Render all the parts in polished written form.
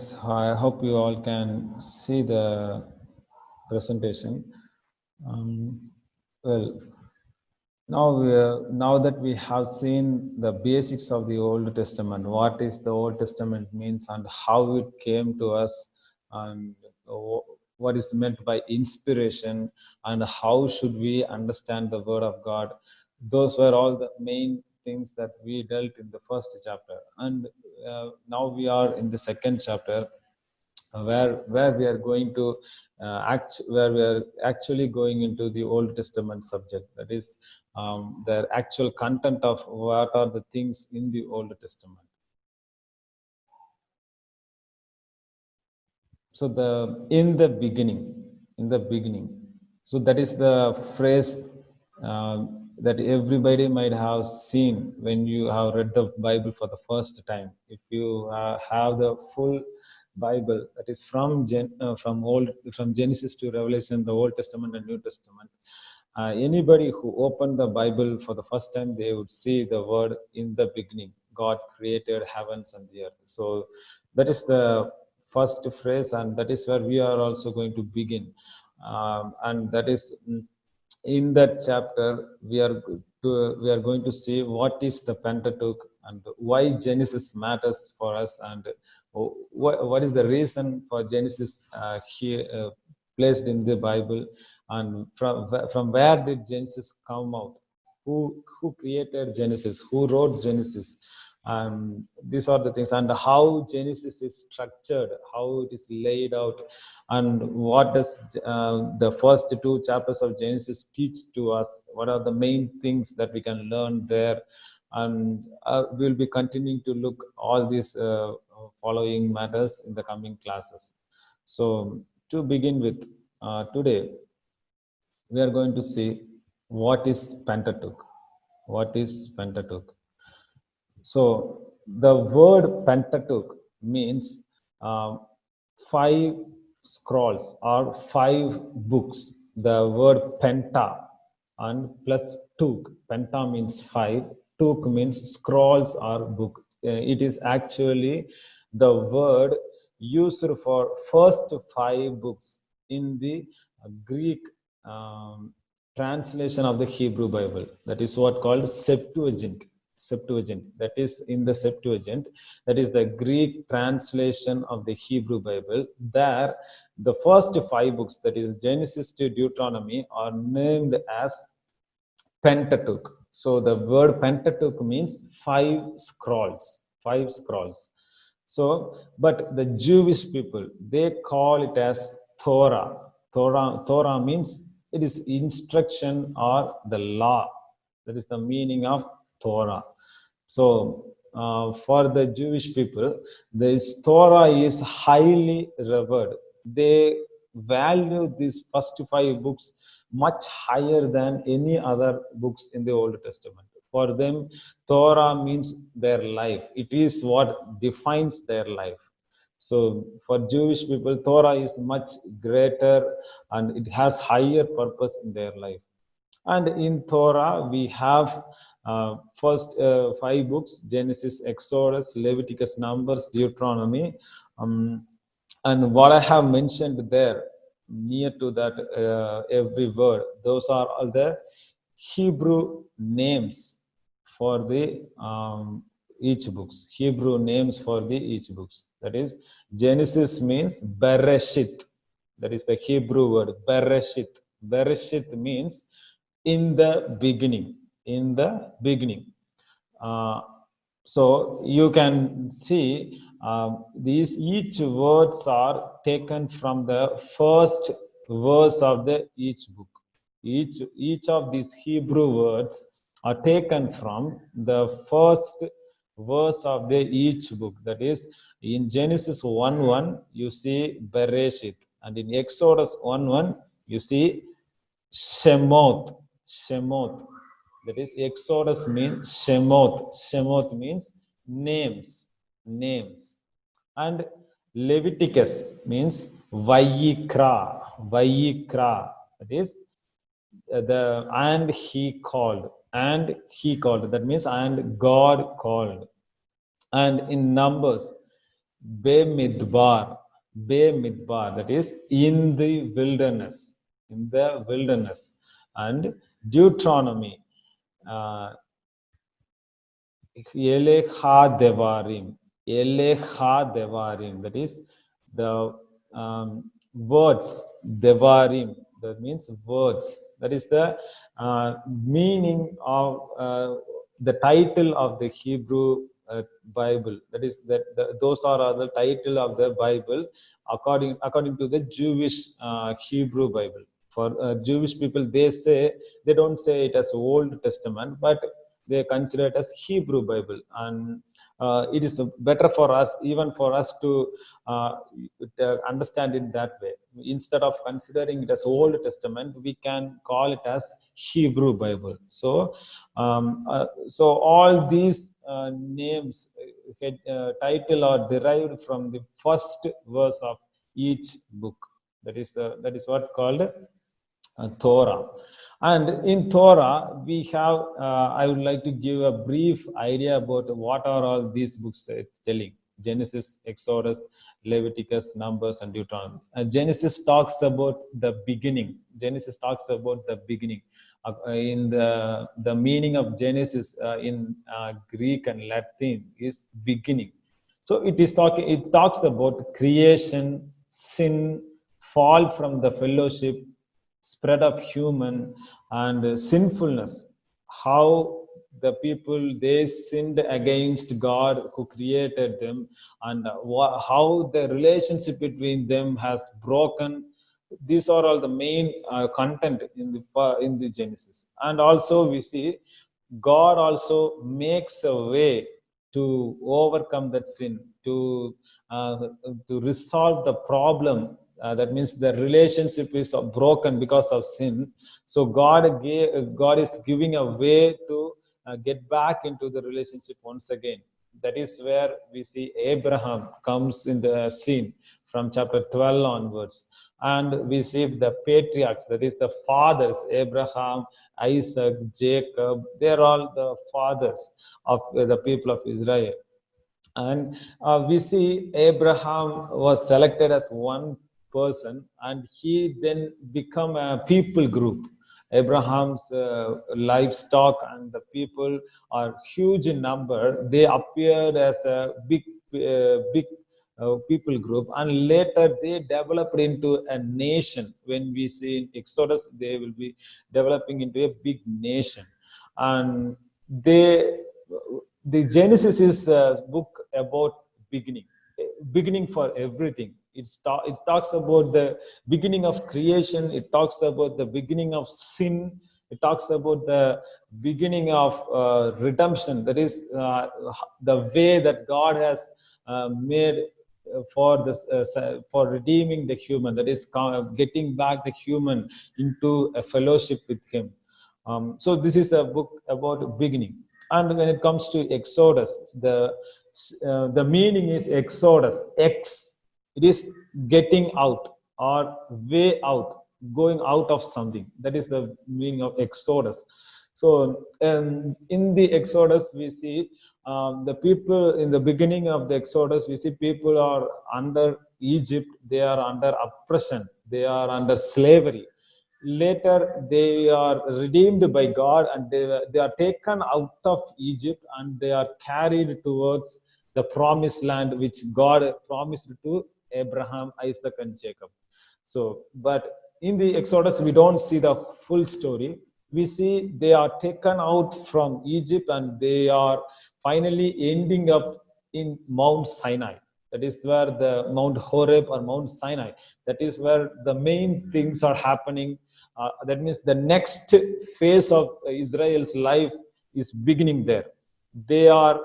Yes, I hope you all can see the presentation. Um, well, now that we have seen the basics of the Old Testament, what is the Old Testament means and how it came to us, and what is meant by inspiration, and how should we understand the Word of God. Those were all the main things that we dealt in the first chapter, and now we are in the second chapter, where we are going to where we are actually going into the Old Testament subject. That is the actual content of what are the things in the Old Testament. So in the beginning. So that is the phrase that everybody might have seen when you have read the Bible for the first time. If you have the full Bible, that is from from Genesis to Revelation, the Old Testament and New Testament. Anybody who opened the Bible for the first time, they would see the word "in the beginning." God created heavens and the earth. So that is the first phrase, and that is where we are also going to begin. And that is in that chapter we are going to see what is the Pentateuch and why Genesis matters for us, and what is the reason for Genesis here placed in the Bible, and from where did Genesis come out, who created Genesis, who wrote Genesis, and these are the things, and how Genesis is structured, how it is laid out, and what does the first two chapters of Genesis teach to us, what are the main things that we can learn there. And we'll be continuing to look all these following matters in the coming classes. So to begin with, today we are going to see what is Pentateuch. What is Pentateuch? So the word Pentateuch means five scrolls or five books. The word penta and plus tuk. Penta means five. Tuk means scrolls or book. It is actually the word used for first five books in the Greek translation of the Hebrew Bible. That is what called Septuagint. Septuagint. That is in the Septuagint. That is the Greek translation of the Hebrew Bible. There, the first five books, that is Genesis to Deuteronomy, are named as Pentateuch. So the word Pentateuch means five scrolls. Five scrolls. So, but the Jewish people, they call it as Torah. Torah means it is instruction or the law. That is the meaning of Torah. So, for the Jewish people, this Torah is highly revered. They value these first five books much higher than any other books in the Old Testament. For them, Torah means their life. It is what defines their life. So for Jewish people, Torah is much greater and it has higher purpose in their life. And in Torah, we have first five books: Genesis, Exodus, Leviticus, Numbers, Deuteronomy. And what I have mentioned there, near to that every word, those are all the Hebrew names for the each books. Hebrew names for the each books. That is, Genesis means Bereshit. That is the Hebrew word Bereshit. Bereshit means in the beginning. In the beginning. So you can see these each words are taken from the first verse of the each book. Each of these Hebrew words are taken from the first verse of the each book. That is, in Genesis 1:1 you see Bereshit, and in Exodus 1:1 you see Shemoth. Shemoth. That is, Exodus means Shemoth. Shemoth means names. Names. And Leviticus means Vayikra. Vayikra. That is, and he called. And he called. That means, and God called. And in Numbers, Bemidbar, Bemidbar, that is in the wilderness, in the wilderness. And Deuteronomy, Elecha Devarim, Elecha Devarim, that is the words, Devarim, that means words. That is the meaning of the title of the Hebrew Bible. That is those are the title of the Bible according to the Jewish Hebrew Bible. For Jewish people, they don't say it as Old Testament, but they consider it as Hebrew Bible, and it is better for us, even for us to understand it that way. Instead of considering it as Old Testament, we can call it as Hebrew Bible. So all these names, title are derived from the first verse of each book. That is what called Torah. And in Torah, we have, I would like to give a brief idea about what are all these books telling. Genesis, Exodus, Leviticus, Numbers, and Deuteronomy. Genesis talks about the beginning. Genesis talks about the beginning. In the meaning of Genesis in Greek and Latin is beginning. So it talks about creation, sin, fall from the fellowship, spread of human, and sinfulness. How the people, they sinned against God who created them, and how the relationship between them has broken. These are all the main content in the Genesis. And also we see God also makes a way to overcome that sin, to resolve the problem. That means the relationship is broken because of sin. So God is giving a way to get back into the relationship once again. That is where we see Abraham comes in the scene from chapter 12 onwards. And we see the patriarchs, that is the fathers, Abraham, Isaac, Jacob, they're all the fathers of the people of Israel. And we see Abraham was selected as one person, and he then become a people group. Abraham's livestock and the people are huge in number. They appeared as a big people group, and later they developed into a nation. When we see in Exodus, they will be developing into a big nation. And the Genesis is a book about beginning for everything. It talks about the beginning of creation. It talks about the beginning of sin. It talks about the beginning of redemption. That is the way that God has made for this for redeeming the human. That is getting back the human into a fellowship with Him. So this is a book about beginning. And when it comes to Exodus, the meaning is Exodus. It is getting out or way out, going out of something. That is the meaning of Exodus. So in the Exodus, we see the people in the beginning of the Exodus, we see people are under Egypt. They are under oppression. They are under slavery. Later they are redeemed by God, and they are taken out of Egypt, and they are carried towards the promised land which God promised to Abraham, Isaac, and Jacob. So but in the Exodus we don't see the full story. We see they are taken out from Egypt, and they are finally ending up in Mount Sinai. That is where the Mount Horeb or Mount Sinai, that is where the main things are happening. That means the next phase of Israel's life is beginning there. They are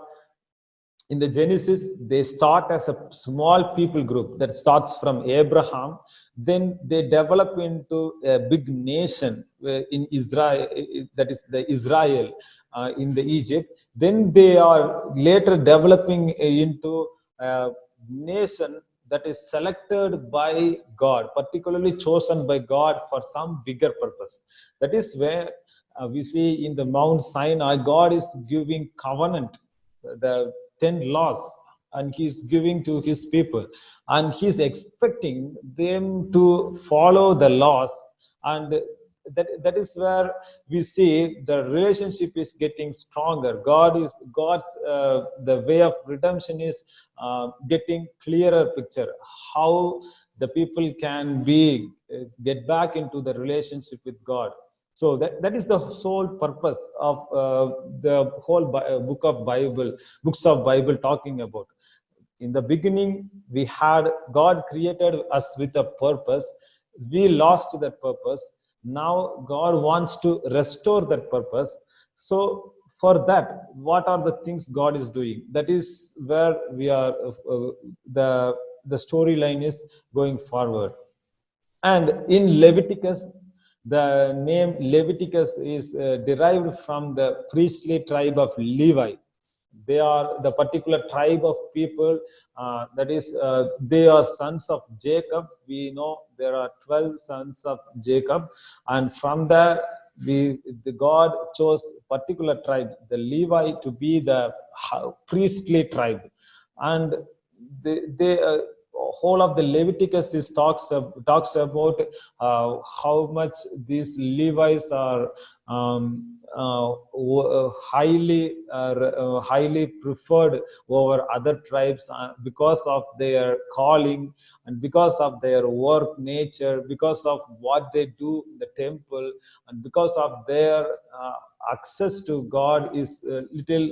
in the Genesis, they start as a small people group that starts from Abraham. Then they develop into a big nation in Israel, that is the Israel in the Egypt. Then they are later developing into a nation that is selected by God, particularly chosen by God for some bigger purpose. That is where we see in the Mount Sinai, God is giving covenant, the 10 laws and he's giving to his people, and he's expecting them to follow the laws. And that is where we see the relationship is getting stronger. God's the way of redemption is getting clearer picture, how the people can be get back into the relationship with God. So that is the sole purpose of the whole books of Bible talking about. In the beginning, we had God created us with a purpose. We lost that purpose. Now God wants to restore that purpose. So for that, what are the things God is doing? That is where we are. The storyline is going forward. And in Leviticus, the name Leviticus is derived from the priestly tribe of Levi. They are the particular tribe of people, that is, they are sons of Jacob. We know there are 12 sons of Jacob, and from there, the God chose particular tribe, the Levi, to be the priestly tribe. And they whole of the Leviticus is talks about how much these Levites are highly preferred over other tribes because of their calling, and because of their work nature, because of what they do in the temple, and because of their access to God is a little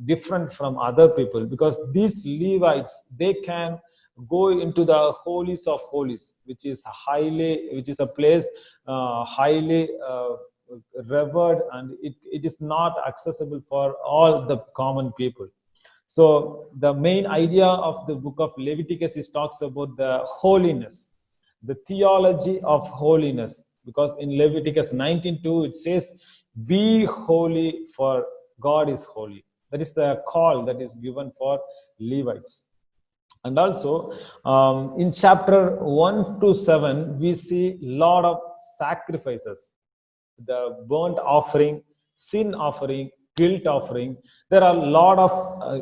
different from other people. Because these Levites, they can go into the holies of holies, which is a place highly revered, and it is not accessible for all the common people. So the main idea of the book of Leviticus is talks about the holiness, the theology of holiness, because in Leviticus 19:2 it says, "Be holy, for God is holy." That is the call that is given for Levites. And also in chapter 1 to 7, we see a lot of sacrifices, the burnt offering, sin offering, guilt offering. There are a lot of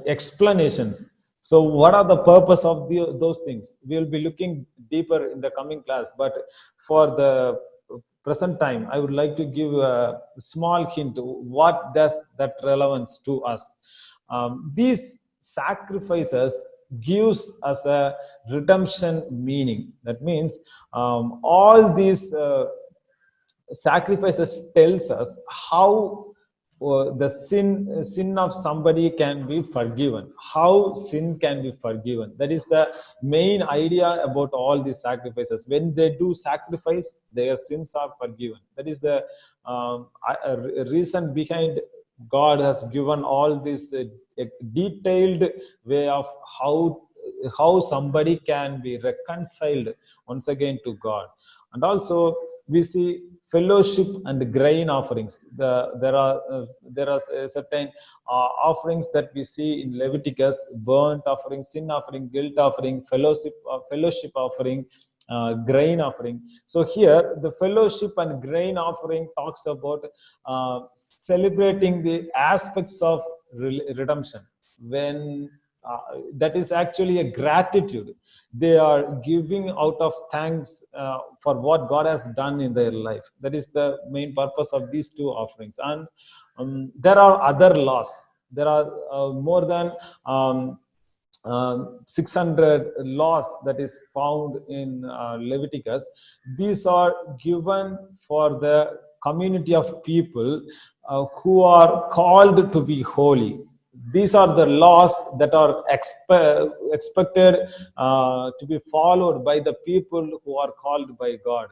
explanations. So what are the purpose of those things? We will be looking deeper in the coming class, but for the present time, I would like to give a small hint. What does that relevance to us? These sacrifices gives us a redemption meaning. That means all these sacrifices tells us how the sin of somebody can be forgiven, how sin can be forgiven. That is the main idea about all these sacrifices. When they do sacrifice, their sins are forgiven. That is the reason behind God has given all this detailed way of how somebody can be reconciled once again to God. And also we see fellowship and grain offerings. There are certain offerings that we see in Leviticus: burnt offering, sin offering, guilt offering, fellowship offering, grain offering. So here the fellowship and grain offering talks about celebrating the aspects of redemption. When that is actually a gratitude. They are giving out of thanks for what God has done in their life. That is the main purpose of these two offerings. And there are other laws. There are more than 600 laws that is found in Leviticus. These are given for the community of people who are called to be holy. These are the laws that are expected to be followed by the people who are called by God.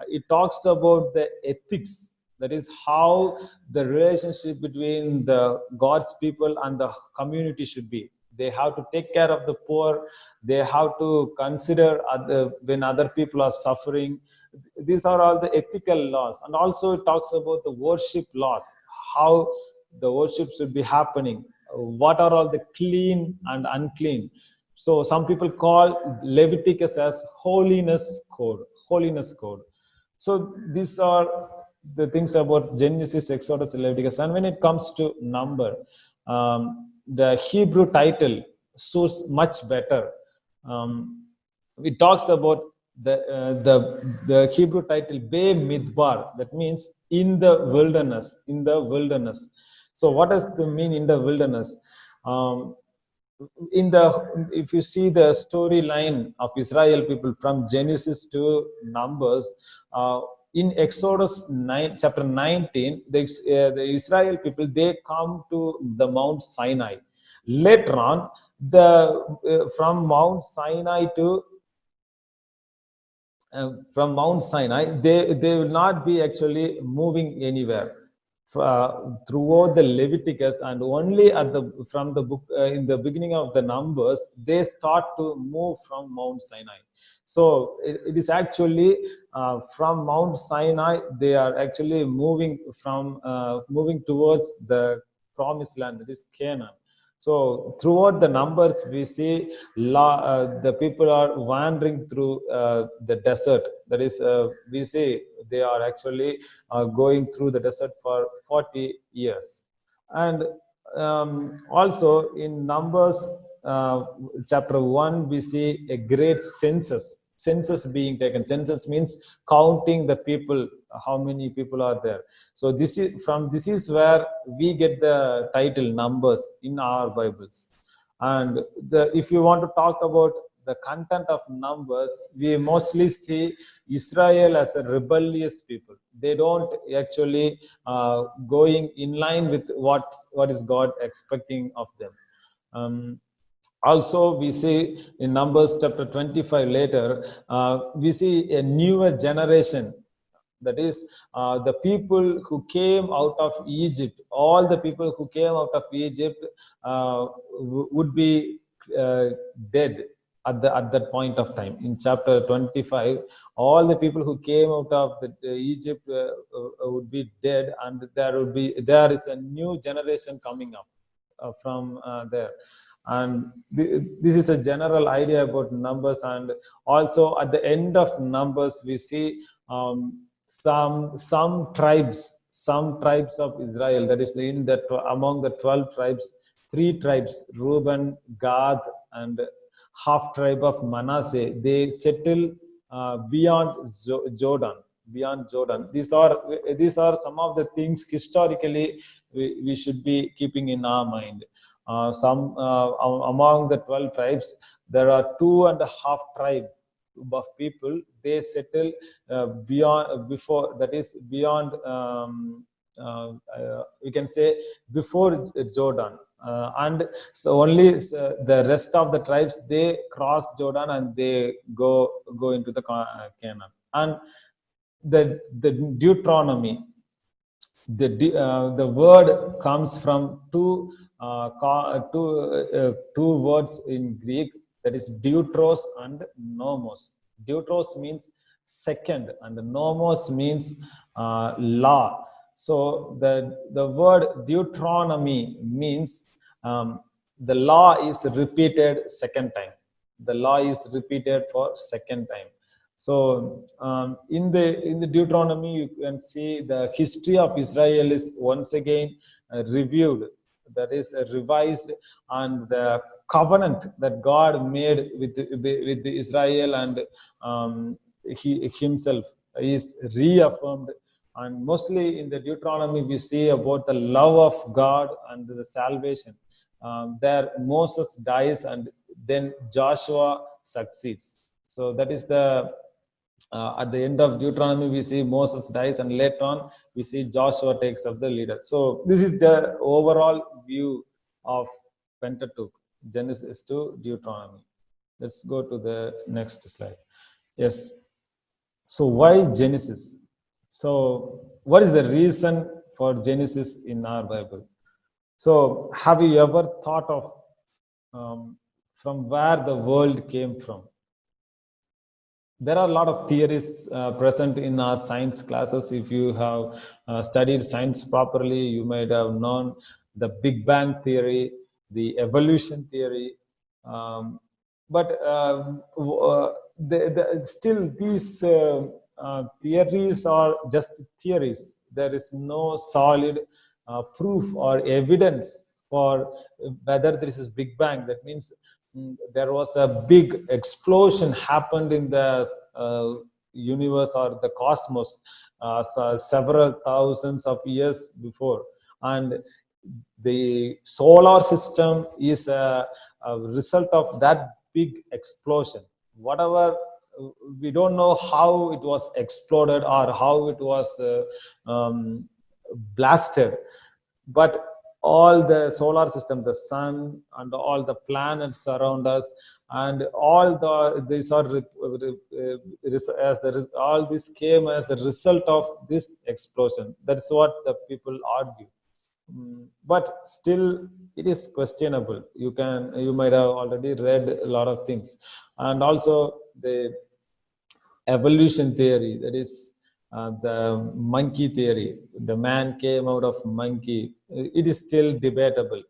It talks about the ethics. That is how the relationship between the God's people and the community should be. They have to take care of the poor. They have to consider when other people are suffering. These are all the ethical laws. And also it talks about the worship laws, how the worship should be happening, what are all the clean and unclean. So some people call Leviticus as holiness code. So these are the things about Genesis, Exodus, Leviticus. And when it comes to number, the Hebrew title suits much better. It talks about the Hebrew title Be Midbar, that means in the wilderness, in the wilderness. So what does the mean in the wilderness? In the If you see the storyline of Israel people from Genesis to Numbers, in Exodus 9, chapter 19, the Israel people, they come to the Mount Sinai. Later on, from Mount Sinai to from Mount Sinai, they will not be actually moving anywhere throughout the Leviticus, and only at the from the book in the beginning of the Numbers they start to move from Mount Sinai. So it is actually from Mount Sinai they are actually moving towards the promised land, that is Canaan. So throughout the Numbers, we see the people are wandering through the desert. That is, we see they are actually going through the desert for 40 years. And also in Numbers chapter 1, we see a great census being taken. Census means counting the people, how many people are there. So this is where we get the title Numbers in our Bibles. And if you want to talk about the content of Numbers, we mostly see Israel as a rebellious people. They don't actually going in line with what is God expecting of them. Also, we see in Numbers chapter 25 later, we see a newer generation. That is, the people who came out of Egypt, all the people who came out of Egypt would be dead at that point of time. In chapter 25, all the people who came out of Egypt would be dead, and there is a new generation coming up from there. And this is a general idea about Numbers. And also at the end of Numbers, we see some tribes of Israel, that is in that among the 12 tribes, 3 tribes, Reuben, Gad, and half tribe of Manasseh, they settle beyond Jordan. These are some of the things historically we should be keeping in our mind. Among the 12 tribes, there are 2.5 tribes of people. They settle before, that is beyond, we can say before Jordan. And so only the rest of the tribes, they cross Jordan and they go into the Canaan. And the Deuteronomy, the word comes from two words in Greek, that is deutros and nomos. Deutros means second, and nomos means law. So the word Deuteronomy means the law is repeated second time. The law is repeated for second time. So in the Deuteronomy, you can see the history of Israel is once again reviewed, that is revised, and the covenant that God made with Israel and he himself is reaffirmed. And mostly in the Deuteronomy, we see about the love of God and the salvation. There Moses dies and then Joshua succeeds. So that is at the end of Deuteronomy, we see Moses dies, and later on we see Joshua takes up the leader. So this is the overall view of Pentateuch, Genesis to Deuteronomy. Let's go to the next slide. Yes. So why Genesis? So what is the reason for Genesis in our Bible? So have you ever thought of from where the world came from? There are a lot of theories present in our science classes. If you have studied science properly, you might have known the Big Bang theory, the evolution theory. But still, these theories are just theories. There is no solid proof or evidence for whether there is Big Bang. That means there was a big explosion happened in the universe or the cosmos several thousands of years before, and the solar system is a result of that big explosion. Whatever, we don't know how it was exploded or how it was blasted, but all the solar system, the sun and all the planets around us, and all these are all this came as the result of this explosion. That's what the people argue. But still it is questionable. You might have already read a lot of things. And also the evolution theory, that is the monkey theory, the man came out of monkey, it is still debatable.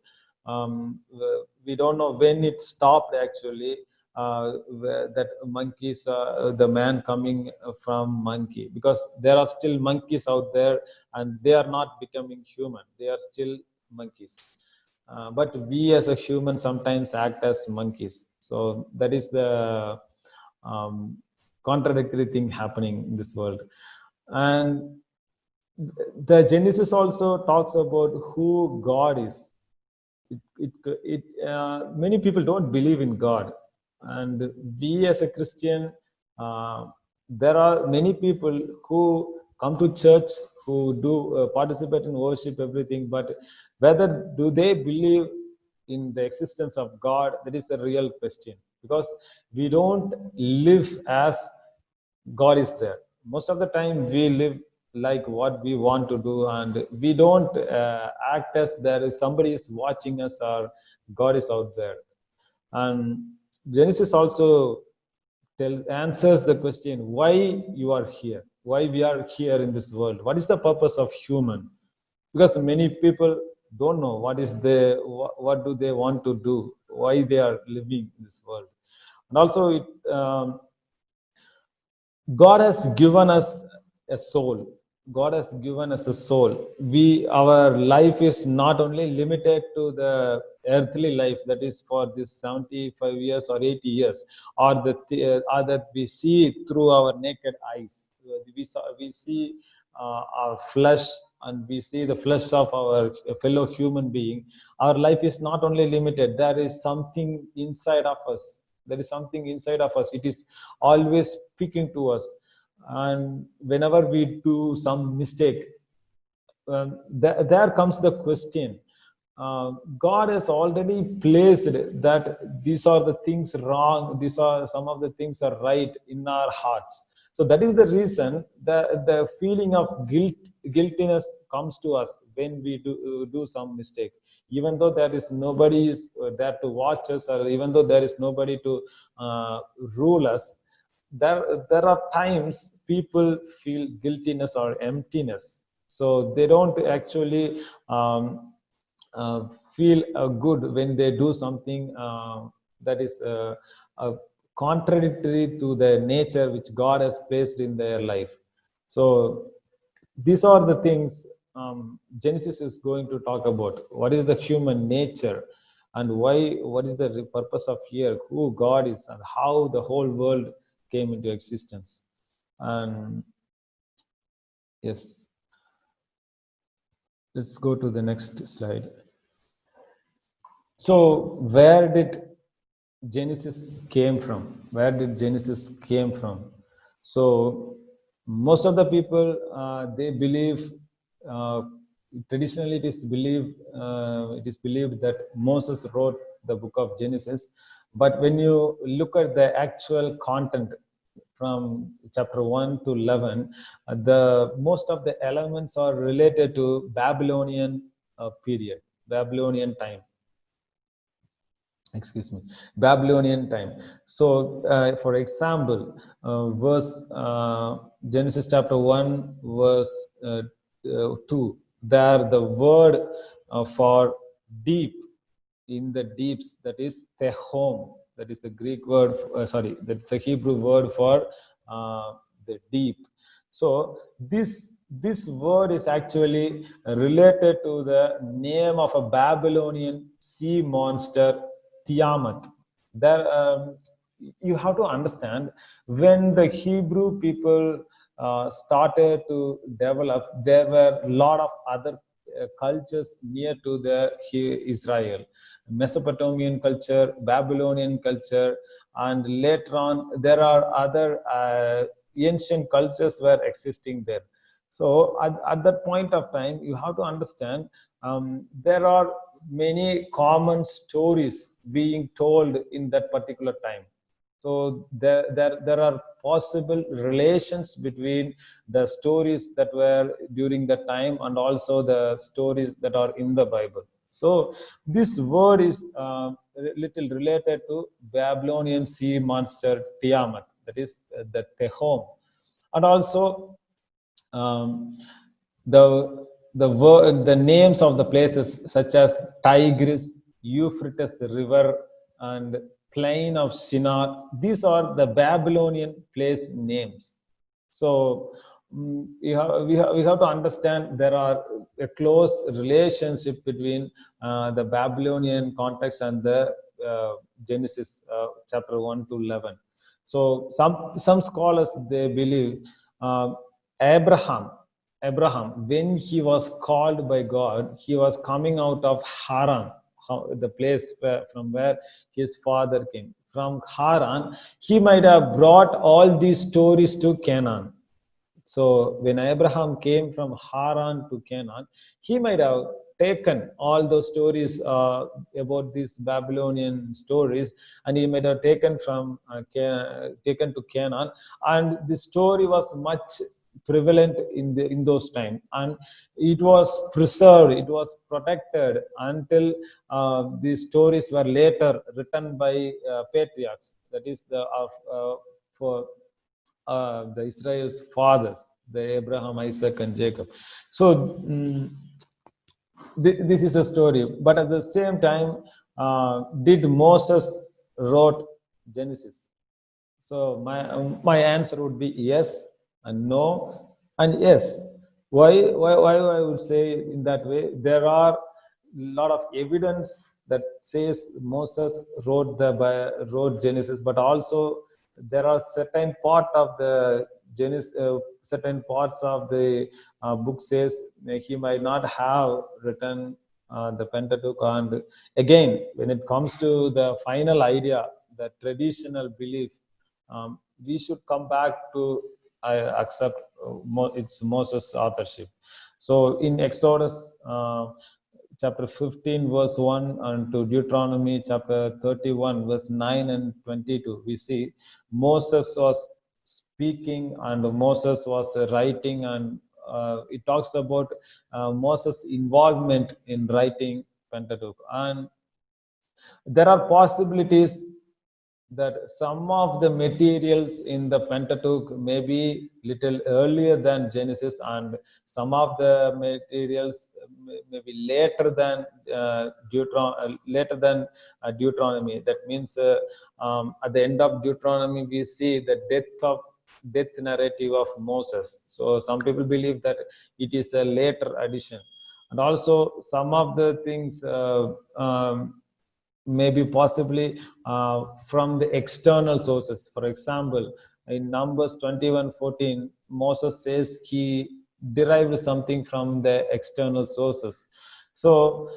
We don't know when it stopped actually, that monkeys, the man coming from monkey, because there are still monkeys out there and they are not becoming human, they are still monkeys. But we as a human sometimes act as monkeys. So that is the contradictory thing happening in this world. And the Genesis also talks about who God is. Many people don't believe in God, and we as a Christian, there are many people who come to church, who do participate in worship, everything, but whether do they believe in the existence of God, that is a real question, because we don't live as God is there. Most of the time we live like what we want to do, and we don't act as there is somebody is watching us or God is out there. And Genesis also answers the question why you are here, why we are here in this world, what is the purpose of human. Because many people don't know what do they want to do, why they are living in this world. And also God has given us a soul. God has given us a soul. Our life is not only limited to the earthly life, that is for this 75 years or 80 years, or that we see through our naked eyes. We see our flesh, and we see the flesh of our fellow human being. Our life is not only limited. There is something inside of us. There is something inside of us. It is always speaking to us. And whenever we do some mistake, there comes the question. God has already placed that these are the things wrong, these are some of the things are right in our hearts. So that is the reason the feeling of guiltiness comes to us when we do some mistake. Even though there is nobody is there to watch us, or even though there is nobody to rule us, there are times people feel guiltiness or emptiness. So they don't actually feel good when they do something that is contradictory to the nature which God has placed in their life. So these are the things Genesis is going to talk about. What is the human nature, and what is the purpose of here, who God is, and how the whole world came into existence. And yes, let's go to the next slide. So where did Genesis came from? Where did Genesis came from? So most of the people they believe, traditionally it is believed that Moses wrote the book of Genesis. But when you look at the actual content from chapter 1 to 11, the most of the elements are related to Babylonian period, Babylonian time. Babylonian time. So for example, Genesis chapter 1 verse 2, there the word for deep, in the deeps, that is tehom, that is the Greek word, that's a Hebrew word for the deep. So this this word is actually related to the name of a Babylonian sea monster, Tiamat. There, you have to understand, when the Hebrew people started to develop, there were a lot of other cultures near to the Israel. Mesopotamian culture, Babylonian culture, and later on there are other ancient cultures were existing there. So at that point of time, you have to understand, there are many common stories being told in that particular time. So there are possible relations between the stories that were during the time and also the stories that are in the Bible. So this word is little related to Babylonian sea monster Tiamat, that is the Tehom. And also the names of the places such as Tigris, Euphrates River, and plain of Shinar, these are the Babylonian place names. So we have to understand there are a close relationship between the Babylonian context and the Genesis chapter 1 to 11. So some scholars, they believe uh, Abraham, when he was called by God, he was coming out of Haran, the place from where his father came. From Haran, he might have brought all these stories to Canaan. So when Abraham came from Haran to Canaan, he might have taken all those stories about these Babylonian stories, and he might have taken taken to Canaan, and the story was much prevalent in those times, and it was preserved, it was protected until these stories were later written by patriarchs, that is for the Israel's fathers, the Abraham, Isaac, and Jacob. So this is a story. But at the same time, did Moses wrote Genesis? So my answer would be yes and no and yes. Why I would say in that way? There are a lot of evidence that says Moses wrote Genesis, but also there are certain part of the Genesis, certain parts of the book says he might not have written the Pentateuch. And again, when it comes to the final idea, the traditional belief, we should come back to accept it's Moses' authorship. So in Exodus chapter 15 verse 1 and to Deuteronomy chapter 31 verse 9 and 22, we see Moses was speaking and Moses was writing, and it talks about Moses' involvement in writing Pentateuch. And there are possibilities that some of the materials in the Pentateuch may be little earlier than Genesis, and some of the materials may be later than Deuteronomy. That means at the end of Deuteronomy, we see the death narrative of Moses. So some people believe that it is a later addition, and also some of the things. Maybe possibly from the external sources. For example, in Numbers 21:14, Moses says he derived something from the external sources. So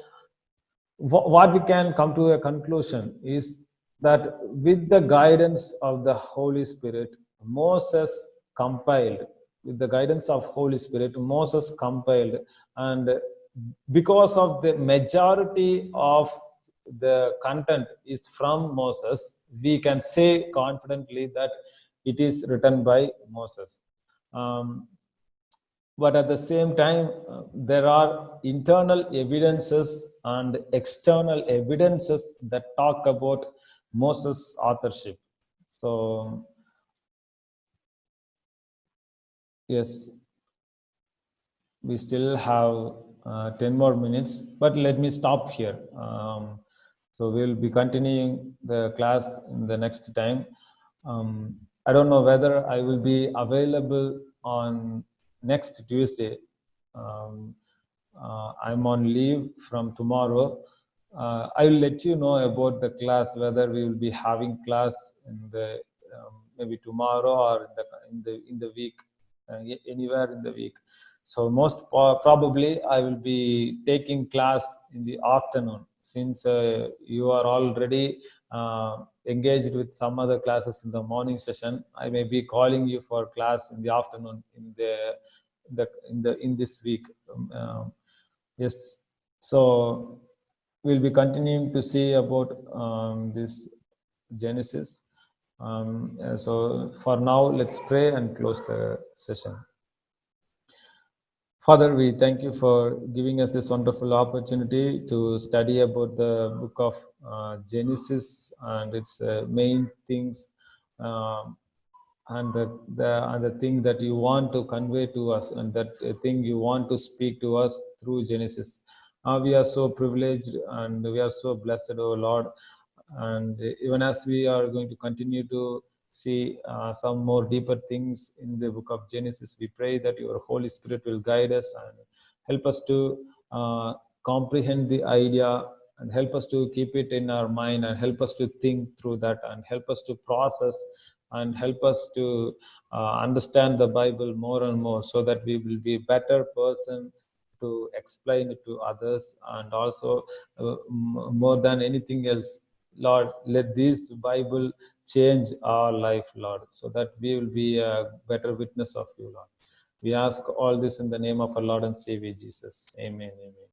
what we can come to a conclusion is that with the guidance of the Holy Spirit, Moses compiled, with the guidance of Holy Spirit, Moses compiled, and because of the majority of the content is from Moses, we can say confidently that it is written by Moses. But at the same time, there are internal evidences and external evidences that talk about Moses' authorship. So, yes, we still have 10 more minutes, but let me stop here. So we'll be continuing the class in the next time. I don't know whether I will be available on next Tuesday. Um, I'm on leave from tomorrow. I will let you know about the class, whether we will be having class in the maybe tomorrow or in the week, anywhere in the week. So most probably I will be taking class in the afternoon, since you are already engaged with some other classes in the morning session. I may be calling you for class in the afternoon in this week. Yes. So we'll be continuing to see about this Genesis. So for now, let's pray and close the session. Father, we thank you for giving us this wonderful opportunity to study about the book of Genesis and its main things, and the thing that you want to convey to us, and that thing you want to speak to us through Genesis. We are so privileged and we are so blessed, oh Lord. And even as we are going to continue to see some more deeper things in the book of Genesis, we pray that your Holy Spirit will guide us and help us to comprehend the idea, and help us to keep it in our mind, and help us to think through that, and help us to process, and help us to understand the Bible more and more, so that we will be a better person to explain it to others. And also, more than anything else, Lord, let this Bible change our life, Lord, so that we will be a better witness of you, Lord. We ask all this in the name of our Lord and Savior Jesus. Amen. Amen.